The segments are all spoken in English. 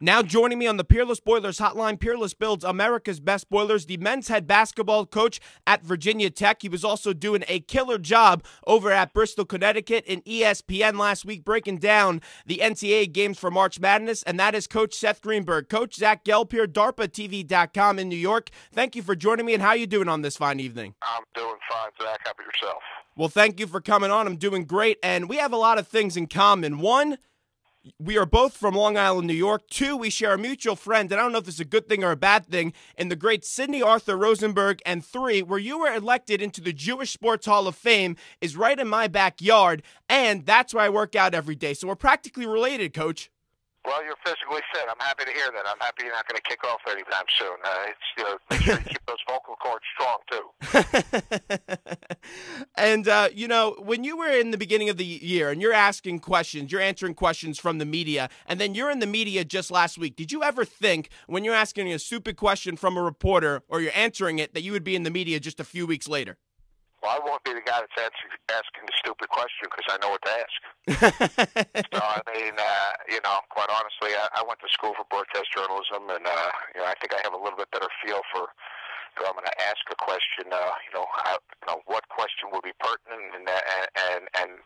Now joining me on the Peerless Boilers hotline, Peerless builds America's best boilers, the men's head basketball coach at Virginia Tech. He was also doing a killer job over at Bristol, Connecticut in ESPN last week, breaking down the NCAA games for March Madness, and that is Coach Seth Greenberg. Coach Zach Gelb here, DARPATV.com in New York. Thank you for joining me, and how are you doing on this fine evening? I'm doing fine, Zach. How about yourself? Well, thank you for coming on. I'm doing great, and we have a lot of things in common. One, we are both from Long Island, New York. Two, we share a mutual friend, and I don't know if this is a good thing or a bad thing, in the great Sidney Arthur Rosenberg. And three, where you were elected into the Jewish Sports Hall of Fame is right in my backyard, and that's where I work out every day. So we're practically related, Coach. Well, you're physically fit. I'm happy to hear that. I'm happy you're not going to kick off anytime soon. Make sure you keep those vocal cords strong, too. And, when you were in the beginning of the year and you're asking questions, you're answering questions from the media, and then you're in the media just last week, did you ever think when you're asking a stupid question from a reporter or you're answering it that you would be in the media just a few weeks later? Well, I won't be the guy that's asking the stupid question because I know what to ask. So, quite honestly, I went to school for broadcast journalism, and, I think I have a little bit better feel for who I'm going to ask a question, what question will be pertinent and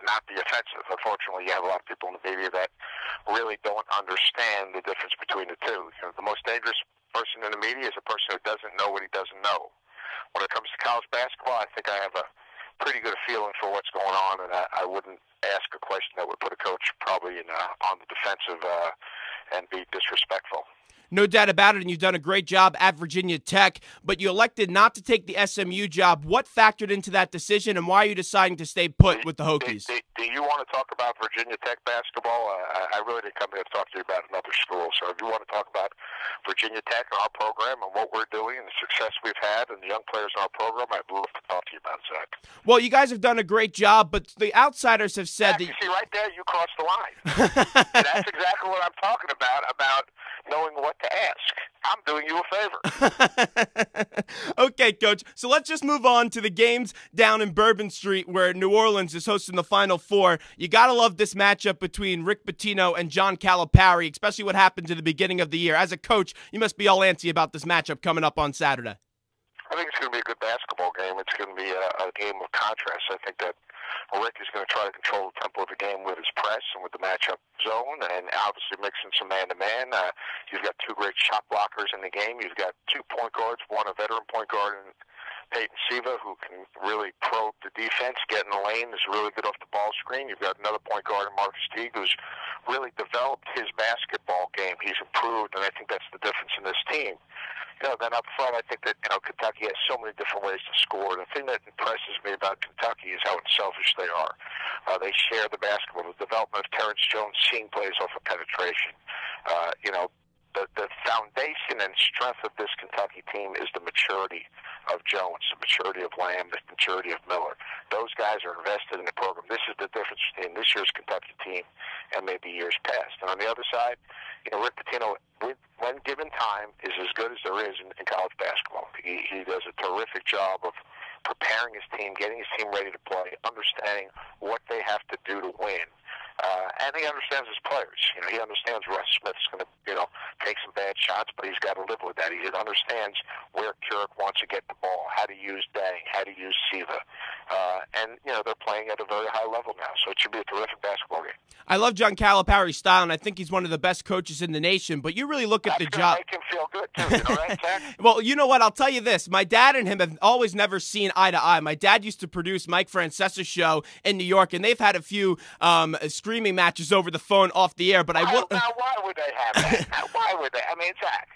not be offensive. Unfortunately, you have a lot of people in the media that really don't understand the difference between the two. The most dangerous person in the media is a person who doesn't know what he doesn't know. When it comes to college basketball, I think I have a pretty good feeling for what's going on, and I wouldn't ask a question that would put a coach probably on the defensive and be disrespectful. No doubt about it, and you've done a great job at Virginia Tech, but you elected not to take the SMU job. What factored into that decision, and why are you deciding to stay put with the Hokies? Do you want to talk about Virginia Tech basketball? I really didn't come here to talk to you about another school, so if you want to talk about Virginia Tech and our program and what we're doing and the success we've had and the young players in our program, I'd love to talk to you about it, Zach. Well, you guys have done a great job, but the outsiders have said that... You see, right there, you crossed the line. And that's exactly what I'm talking about knowing what to ask. I'm doing you a favor. Okay, Coach. So let's just move on to the games down in Bourbon Street where New Orleans is hosting the Final Four. You got to love this matchup between Rick Pitino and John Calipari, especially what happened to the beginning of the year. As a coach, you must be all antsy about this matchup coming up on Saturday. I think it's going to be a good basketball game. It's going to be a game of contrast. I think that Rick is going to try to control the tempo of the game with his press and with the matchup zone, and obviously mixing some man-to-man. You've got two great shot blockers in the game. You've got 2 point guards, one a veteran point guard in Peyton Siva, who can really probe the defense, get in the lane, is really good off the ball screen. You've got another point guard in Marcus Teague, who's really developed his basketball game. He's improved, and I think that's the difference in this team. Then up front, I think that Kentucky has so many different ways to score. The thing that impresses me about Kentucky is how unselfish they are. They share the basketball. The development of Terrence Jones, seeing plays off of penetration. The foundation and strength of this Kentucky team is the maturity of Jones, the maturity of Lamb, the maturity of Miller. Those guys are invested in the program. This is the difference between this year's Kentucky team and maybe years past. And on the other side, Rick Pitino, when given time, is as good as there is in college basketball. He does a terrific job of preparing his team, getting his team ready to play, understanding what they have to do to win. And he understands his players. He understands Russ Smith's going to, take some bad shots, but he's got to live with that. He understands where Keurig wants to get the ball, how to use Dang, how to use Siva. And they're playing at a very high level now, so it should be a terrific basketball game. I love John Calipari's style, and I think he's one of the best coaches in the nation, but you really look at the job. That's going to make him feel good, too. You know that, Zach? Well, you know what? I'll tell you this. My dad and him have always never seen eye to eye. My dad used to produce Mike Francesa's show in New York, and they've had a few screaming matches over the phone off the air, but I will... Now, why would they have that? Why would they? I mean, Zach,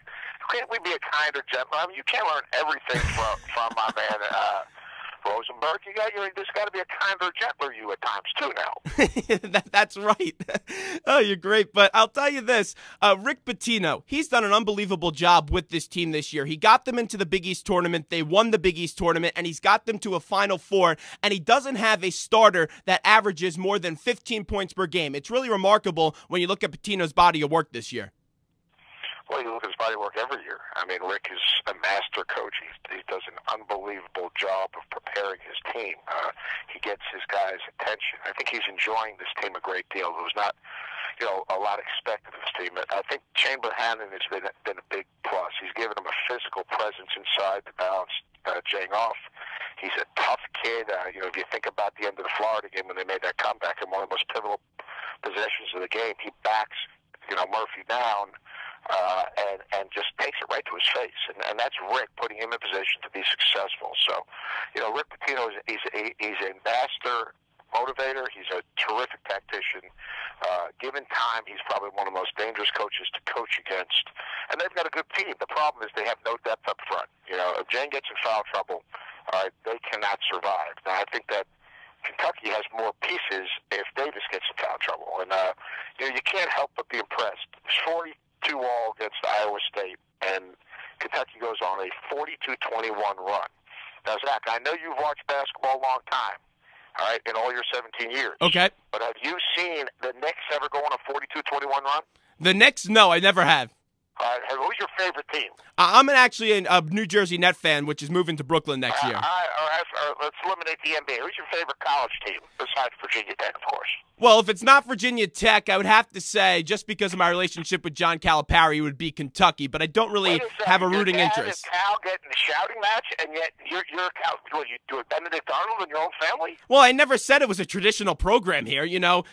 can't we be a kinder, gentler? I mean, you can't learn everything from my man Rosenberg. There's got to be a kinder, gentler you at times, too, now. That's right. Oh, you're great. But I'll tell you this, Rick Pitino, he's done an unbelievable job with this team this year. He got them into the Big East tournament. They won the Big East tournament, and he's got them to a Final Four, and he doesn't have a starter that averages more than 15 points per game. It's really remarkable when you look at Pitino's body of work this year. Well, you look at his body work every year. I mean, Rick is a master coach. He does an unbelievable job of preparing his team. He gets his guys' attention. I think he's enjoying this team a great deal. It was not, a lot expected of this team. I think Chamberlain has been a big plus. He's given them a physical presence inside to balance Jang off. He's a tough kid. If you think about the end of the Florida game when they made that comeback in one of the most pivotal possessions of the game, he backs Murphy down and just takes it right to his face. And that's Rick putting him in position to be successful. So, Rick Pitino he's a master motivator. He's a terrific tactician. Given time, he's probably one of the most dangerous coaches to coach against. And they've got a good team. The problem is they have no depth up front. If Jane gets in foul trouble, they cannot survive. Now, I think that Kentucky has more pieces if Davis gets in foul trouble. And, you can't help but be impressed. It's 42-all against Iowa State, and Kentucky goes on a 42-21 run. Now, Zach, I know you've watched basketball a long time, all right, in all your 17 years. Okay. But have you seen the Knicks ever go on a 42-21 run? The Knicks? No, I never have. Who's your favorite team? I'm actually a New Jersey Net fan, which is moving to Brooklyn next year. All right, let's eliminate the NBA. Who's your favorite college team, besides Virginia Tech, of course? Well, if it's not Virginia Tech, I would have to say, just because of my relationship with John Calipari, it would be Kentucky, but I don't really have a rooting interest. Cal getting the shouting match, and yet you're a Cal. What, you do it Benedict Arnold in your own family? Well, I never said it was a traditional program here.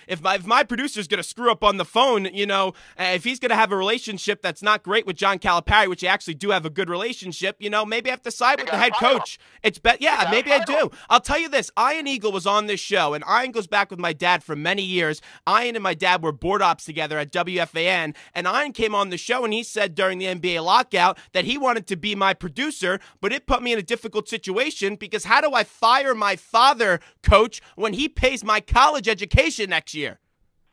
If my producer's going to screw up on the phone, if he's going to have a relationship that's not great with John Calipari, which I actually do have a good relationship, maybe I have to side with the head coach. Maybe I do. I'll tell you this. Ian Eagle was on this show, and Ian goes back with my dad for many years. Ian and my dad were board ops together at WFAN, and Ian came on the show, and he said during the NBA lockout that he wanted to be my producer, but it put me in a difficult situation because how do I fire my father, coach, when he pays my college education next year?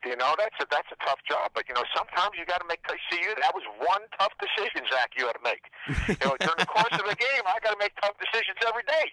That's a tough job, but sometimes you got to make. See, that was one tough decision, Zach. You had to make. During the course of the game, I got to make tough decisions every day.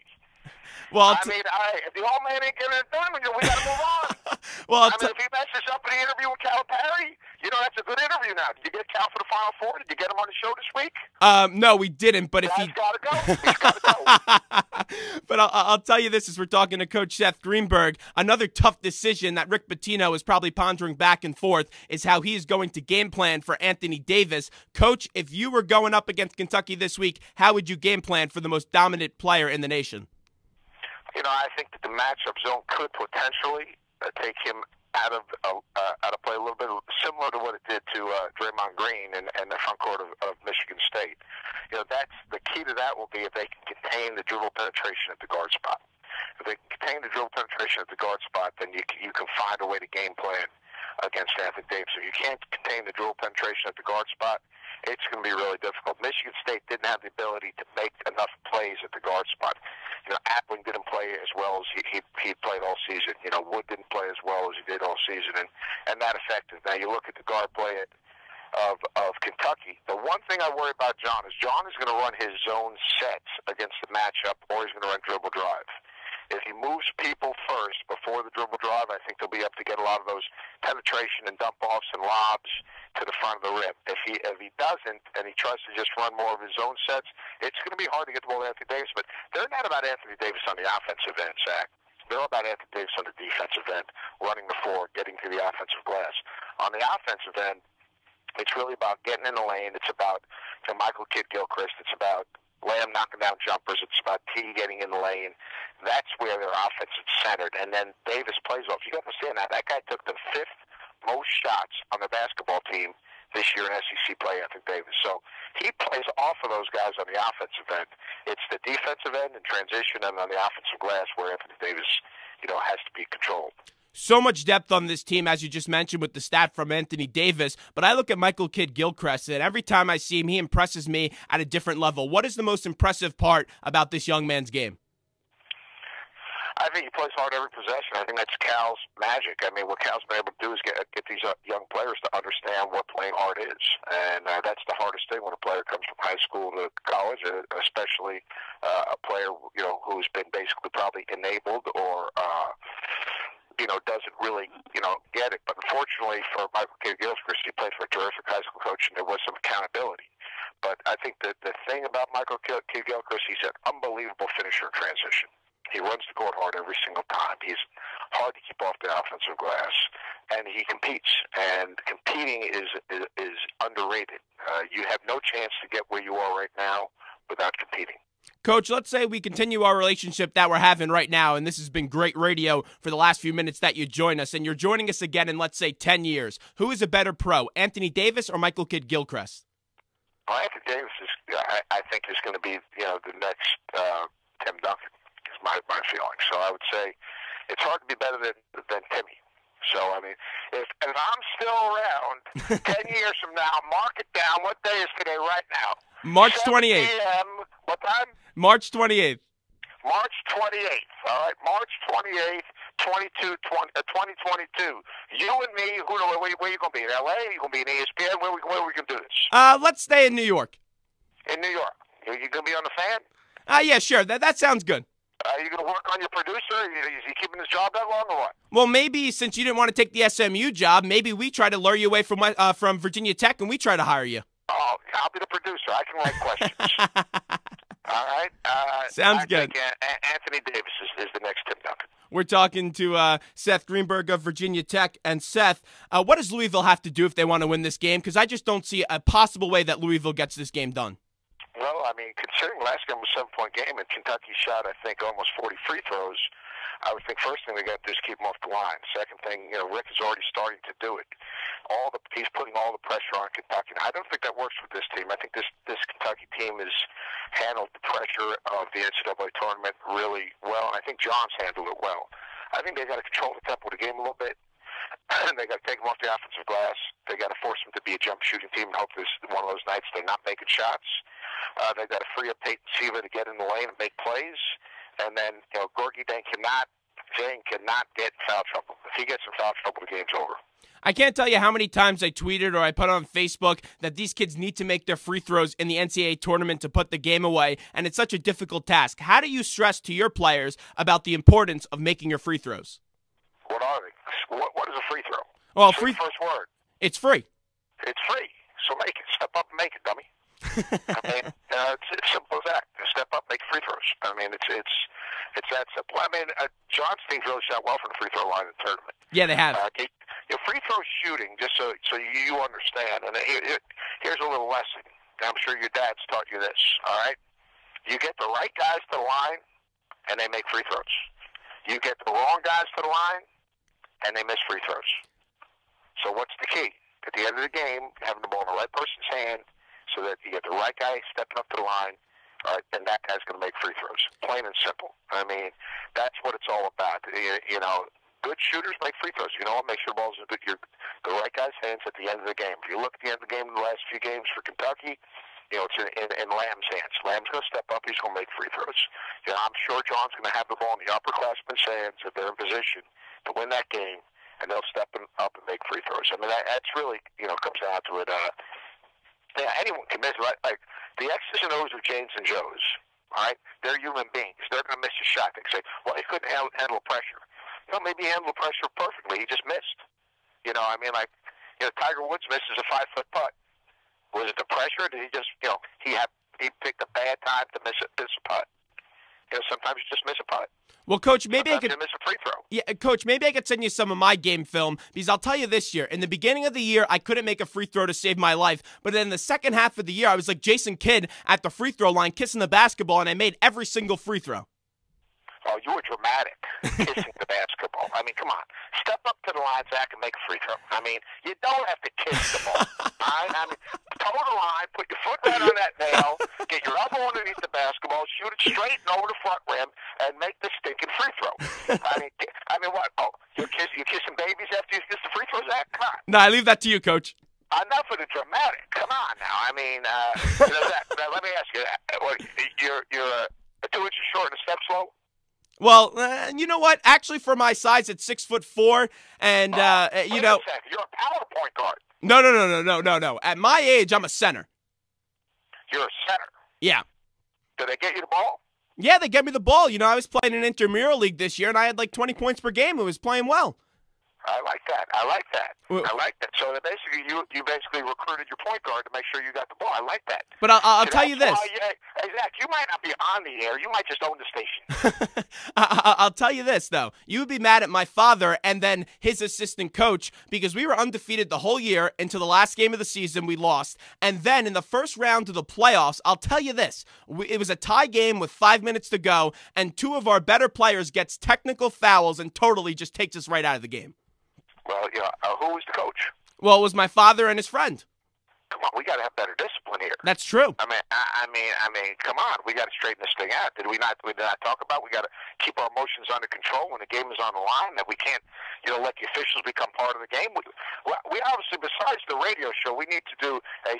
Well, if the old man ain't getting it done, we got to move on. Well, if he messes up in the interview with Calipari, that's a good interview now. Did you get Cal for the Final Four? Did you get him on the show this week? No, we didn't. But He's got to go. He's got to go. But I'll tell you this as we're talking to Coach Seth Greenberg. Another tough decision that Rick Pitino is probably pondering back and forth is how he is going to game plan for Anthony Davis. Coach, if you were going up against Kentucky this week, how would you game plan for the most dominant player in the nation? I think that the matchup zone could potentially take him out of play a little bit similar to what it did to Draymond Green and the front court of Michigan State. That's the key to that will be if they can contain the dribble penetration at the guard spot. If they can contain the dribble penetration at the guard spot, then you can find a way to game plan against Anthony Davis. If you can't contain the dribble penetration at the guard spot, it's going to be really difficult. Michigan State didn't have the ability to make enough plays at the guard spot. Appling didn't play as well as he played all season. Wood didn't play as well as he did all season, and that affected. Now you look at the guard play of Kentucky. The one thing I worry about John is going to run his zone sets against the matchup, or he's going to run dribble drive. If he moves people first before the dribble drive, I think they'll be up to get a lot of those penetration and dump-offs and lobs to the front of the rim. If he doesn't and he tries to just run more of his own sets, it's going to be hard to get the ball to Anthony Davis. But they're not about Anthony Davis on the offensive end, Zach. They're about Anthony Davis on the defensive end, running the floor, getting to the offensive glass. On the offensive end, it's really about getting in the lane. It's about Michael Kidd-Gilchrist. It's about Lamb knocking down jumpers. It's about T getting in the lane. That's where their offense is centered. And then Davis plays off. You got to understand that guy took the 5th most shots on the basketball team this year in SEC play, Anthony Davis. So he plays off of those guys on the offensive end. It's the defensive end and transition and on the offensive glass where Anthony Davis, has to be controlled. So much depth on this team, as you just mentioned, with the stat from Anthony Davis. But I look at Michael Kidd-Gilchrist, and every time I see him, he impresses me at a different level. What is the most impressive part about this young man's game? I think he plays hard every possession. I think that's Cal's magic. I mean, what Cal's been able to do is get these young players to understand what playing hard is. And that's the hardest thing when a player comes from high school to college, especially a player, who's been basically probably enabled or doesn't really, get it. But unfortunately for Michael Kidd-Gilchrist, he played for a terrific high school coach, and there was some accountability. But I think that the thing about Michael Kidd-Gilchrist, he's an unbelievable finisher in transition. He runs the court hard every single time. He's hard to keep off the offensive glass, and he competes. And competing is underrated. You have no chance to get where you are right now without competing. Coach, let's say we continue our relationship that we're having right now, and this has been great radio for the last few minutes that you join us, and you're joining us again in, let's say, 10 years. Who is a better pro, Anthony Davis or Michael Kidd-Gilchrist? Well, Anthony Davis I think is going to be the next Tim Duncan. Is my feeling. So I would say it's hard to be better than Timmy. So I mean, if I'm still around 10 years from now, mark it down. What day is today? Right now. March 28th. What time? March 28th. March 28th. All right, March 28th, 2022. You and me. Where you going to be? In L.A.? You going to be in ESPN? Where we going to do this? Let's stay in New York. In New York. You going to be on the Fan? Yeah, sure. That sounds good. Are you going to work on your producer? Is he keeping his job that long or what? Well, maybe since you didn't want to take the SMU job, maybe we try to lure you away from Virginia Tech and we try to hire you. Oh, I'll be the producer. I can write questions. All right. Sounds good. I think Anthony Davis is the next Tim Duncan. We're talking to Seth Greenberg of Virginia Tech. And Seth, what does Louisville have to do if they want to win this game? Because I just don't see a possible way that Louisville gets this game done. Well, I mean, considering last game was a 7-point game and Kentucky shot, I think, almost 40 free throws, I would think first thing they got to do is keep them off the line. Second thing, Rick is already starting to do it. He's putting all the pressure on Kentucky. Now, I don't think that works with this team. I think this Kentucky team has handled the pressure of the NCAA tournament really well, and I think John's handled it well. I think they got to control the tempo of the game a little bit. They got to take them off the offensive glass. They got to force them to be a jump shooting team and hope this is one of those nights they're not making shots. They got to free up Peyton Siva to get in the lane and make plays. And then, Gorgie Dane cannot get in foul trouble. If he gets in foul trouble, the game's over. I can't tell you how many times I tweeted or I put on Facebook that these kids need to make their free throws in the NCAA tournament to put the game away, and it's such a difficult task. How do you stress to your players about the importance of making your free throws? What are they? What is a free throw? Well, Say the first word. It's free. It's free. So make it. Step up and make it, dummy. I mean, it's simple as that. Step up, make free throws. I mean, it's that simple. I mean, John's team's really shot well from the free throw line in the tournament. Yeah, they have. Free throw shooting, just so you understand, and here's a little lesson. I'm sure your dad's taught you this, all right? You get the right guys to the line, and they make free throws. You get the wrong guys to the line, and they miss free throws. So what's the key? At the end of the game, having the ball in the right person's hand so that you get the right guy stepping up to the line, all right, and that guy's going to make free throws. Plain and simple. I mean, that's what it's all about. Good shooters make free throws. Make sure the ball's in the right guy's hands at the end of the game. If you look at the end of the game in the last few games for Kentucky, it's in Lamb's hands. Lamb's going to step up. He's going to make free throws. I'm sure John's going to have the ball in the upperclassmen's hands if they're in position to win that game, and they'll step up and make free throws. I mean, that's really, comes down to it. Anyone can miss, right? Like the X's and O's of James and Joes, all right? They're human beings. They're going to miss a shot. They can say, well, he couldn't handle pressure. Maybe he handled pressure perfectly. He just missed. Tiger Woods misses a 5-foot putt. Was it the pressure? Did he just, he picked a bad time to miss a putt? Sometimes you just miss a putt. Well, Coach, maybe sometimes I could you miss a free throw. Yeah, Coach, maybe I could send you some of my game film because I'll tell you this year, in the beginning of the year, I couldn't make a free throw to save my life, but in the second half of the year, I was like Jason Kidd at the free throw line kissing the basketball, and I made every single free throw. Oh, you were dramatic, kissing the basketball. I mean, come on. Step up to the line, Zach, and make a free throw. I mean, you don't have to kiss the ball. All right? I mean, toe the line, put your foot right on that nail, get your elbow underneath the basketball, shoot it straight and over the front rim, and make the stinking free throw. I mean, what? Oh, you're kissing babies after you kiss the free throw, Zach? Come on. No, I leave that to you, Coach. Enough of the dramatic. Come on now. I mean, Zach, let me ask you that. You're 2 inches short and a step slow? Well, you know what? Actually, for my size, it's 6'4", and Wait a second. You're a PowerPoint guard. No. At my age, I'm a center. You're a center. Yeah. Do they get you the ball? Yeah, they get me the ball. I was playing in intramural league this year, and I had like 20 points per game. It was playing well. I like that. Well, I like that. So that basically, you basically recruited your point guard to make sure you got the ball. I like that. But I'll tell you this. Exactly. You might not be on the air. You might just own the station. I'll tell you this, though. You would be mad at my father and then his assistant coach because we were undefeated the whole year until the last game of the season we lost. And then in the first round of the playoffs, I'll tell you this. It was a tie game with 5 minutes to go, and two of our better players gets technical fouls and totally just takes us right out of the game. Well, who was the coach? Well, it was my father and his friend. Come on, we got to have better discipline here. That's true. I mean, come on, we got to straighten this thing out. Did we not talk about we got to keep our emotions under control when the game is on the line? That we can't, let the officials become part of the game. We obviously, besides the radio show, we need to do a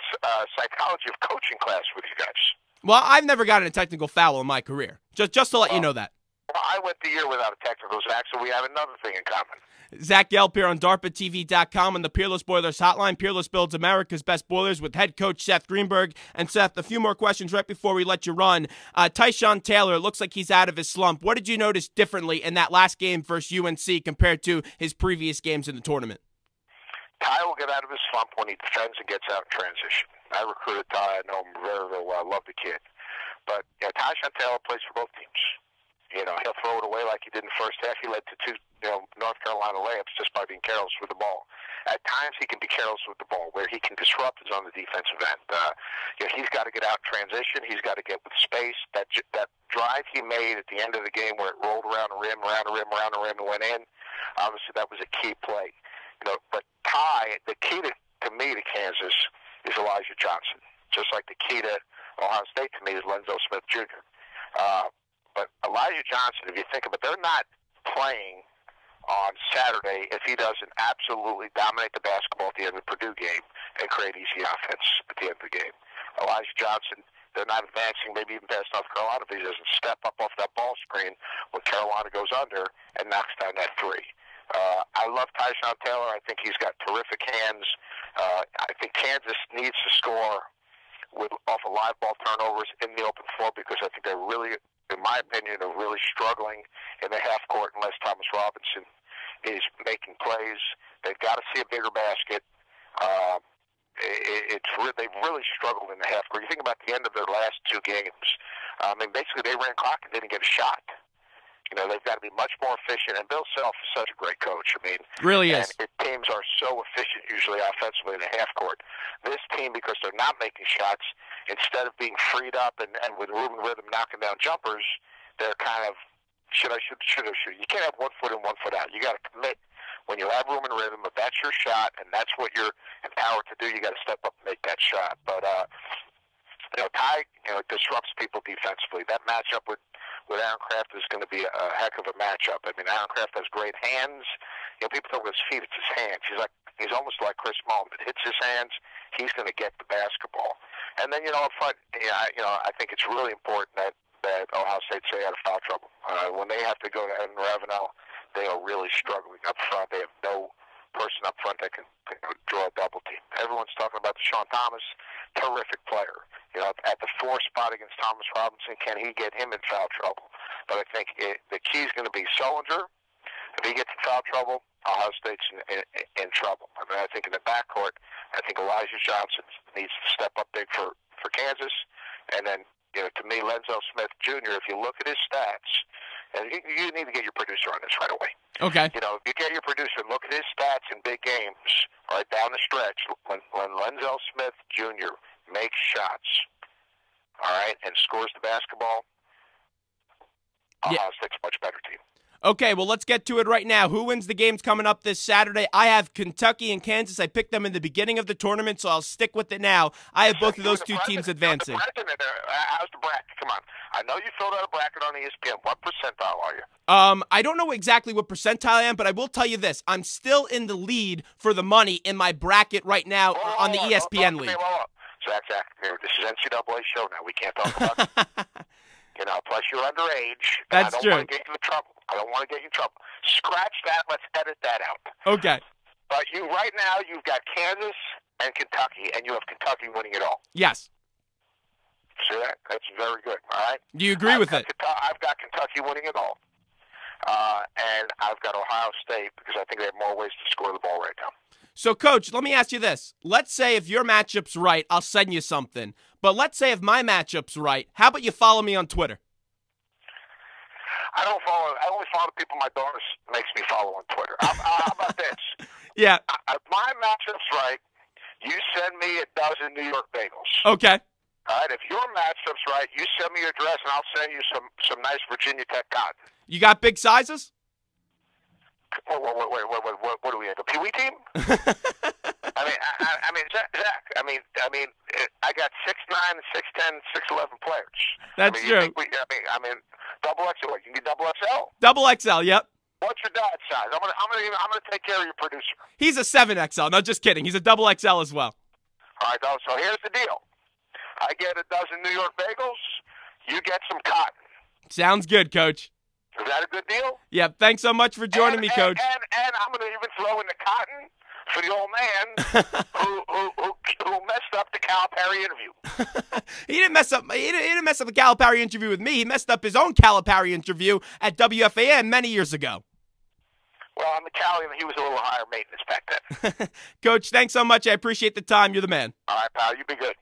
psychology of coaching class with you guys. Well, I've never gotten a technical foul in my career. Just to let you know that. Well, I went the year without a technical, Zach, so we have another thing in common. Zach Gelb here on DARPATV.com on the Peerless Boilers hotline. Peerless builds America's best boilers with head coach Seth Greenberg. And Seth, a few more questions right before we let you run. Tyshawn Taylor looks like he's out of his slump. What did you notice differently in that last game versus UNC compared to his previous games in the tournament? Ty will get out of his slump when he defends and gets out in transition. I recruited Ty. I know him very, very well. I love the kid. But Tyshawn Taylor plays for both teams. He'll throw it away like he did in the first half. He led to two North Carolina layups just by being careless with the ball. At times he can be careless with the ball. Where he can disrupt is on the defensive end. He's got to get out in transition. He's got to get with space. That drive he made at the end of the game where it rolled around the rim, and went in, obviously that was a key play. But Ty, the key to me to Kansas is Elijah Johnson. Just like the key to Ohio State to me is Lenzo Smith Jr. But Elijah Johnson, if you think about it, they're not playing on Saturday if he doesn't absolutely dominate the basketball at the end of the Purdue game and create easy offense at the end of the game. Elijah Johnson, they're not advancing maybe even past North Carolina if he doesn't step up off that ball screen when Carolina goes under and knocks down that three. I love Tyshawn Taylor. I think he's got terrific hands. I think Kansas needs to score off of live ball turnovers in the open floor because I think they're really, in my opinion, are really struggling in the half court unless Thomas Robinson is making plays. They've got to see a bigger basket. They've really struggled in the half court. You think about the end of their last two games. Basically they ran clock and didn't get a shot. They've got to be much more efficient. And Bill Self is such a great coach. Really is. And teams are so efficient usually offensively in the half court. This team, because they're not making shots, instead of being freed up and with room and rhythm knocking down jumpers, they're kind of should I shoot. You can't have 1 foot in, 1 foot out. You got to commit when you have room and rhythm. If that's your shot and that's what you're empowered to do, you got to step up and make that shot. But Ty, disrupts people defensively. That matchup with Aaron Craft is going to be a heck of a matchup. Aaron Craft has great hands. People talk about his feet. It's his hands. He's almost like Chris Mullin. It hits his hands, he's going to get the basketball. And then, up front, I think it's really important that Ohio State stay out of foul trouble. When they have to go to Edmond Ravenel, they are really struggling up front. They have no person up front that can draw a double team. Everyone's talking about Deshaun Thomas, terrific player. At the 4 spot against Thomas Robinson, can he get him in foul trouble? But I think the key is going to be Sullinger. If he gets in foul trouble, Ohio State's in trouble. I think in the backcourt, I think Elijah Johnson needs to step up big for Kansas. And then, to me, Lenzo Smith Jr., if you look at his stats, and you need to get your producer on this right away. Okay. If you get your producer and look at his stats in big games, right down the stretch, when Lenzo Smith Jr. makes shots, all right, and scores the basketball, Ohio State's a much better team. Okay, well, let's get to it right now. Who wins the games coming up this Saturday? I have Kentucky and Kansas. I picked them in the beginning of the tournament, so I'll stick with it now. I have both of those two teams advancing. How's the bracket? Come on. I know you filled out a bracket on ESPN. What percentile are you? I don't know exactly what percentile I am, but I will tell you this. I'm still in the lead for the money in my bracket right now on the ESPN league. Zach, this is NCAA show now. We can't talk about it. Plus you're underage. That's true. I don't want to get you in trouble. Scratch that. Let's edit that out. Okay. But right now, you've got Kansas and Kentucky, and you have Kentucky winning it all. Yes. See that? That's very good. All right. Do you agree with it? I've got Kentucky winning it all. And I've got Ohio State because I think they have more ways to score the ball right now. So, Coach, let me ask you this. Let's say if your matchup's right, I'll send you something. But let's say if my matchup's right, how about you follow me on Twitter? I only follow the people my daughter makes me follow on Twitter. How about this? Yeah. If my matchup's right, you send me a dozen New York bagels. Okay. All right. If your matchup's right, you send me your address, and I'll send you some nice Virginia Tech cotton. You got big sizes? Wait, what do we have? A Pee Wee team? I mean, Zach. I got 6'9", 6'10", 6'11" players. That's true. I mean, double XL. You can get double XL. Double XL. Yep. What's your dad's size? I'm gonna take care of your producer. He's a 7XL. No, just kidding. He's a double XL as well. All right. So here's the deal. I get a dozen New York bagels. You get some cotton. Sounds good, Coach. Is that a good deal? Yeah, thanks so much for joining me, Coach. And I'm going to even throw in the cotton for the old man who messed up the Calipari interview. He didn't mess up the Calipari interview with me. He messed up his own Calipari interview at WFAN many years ago. Well, on the Cali, he was a little higher maintenance back then. Coach, thanks so much. I appreciate the time. You're the man. All right, pal. You be good.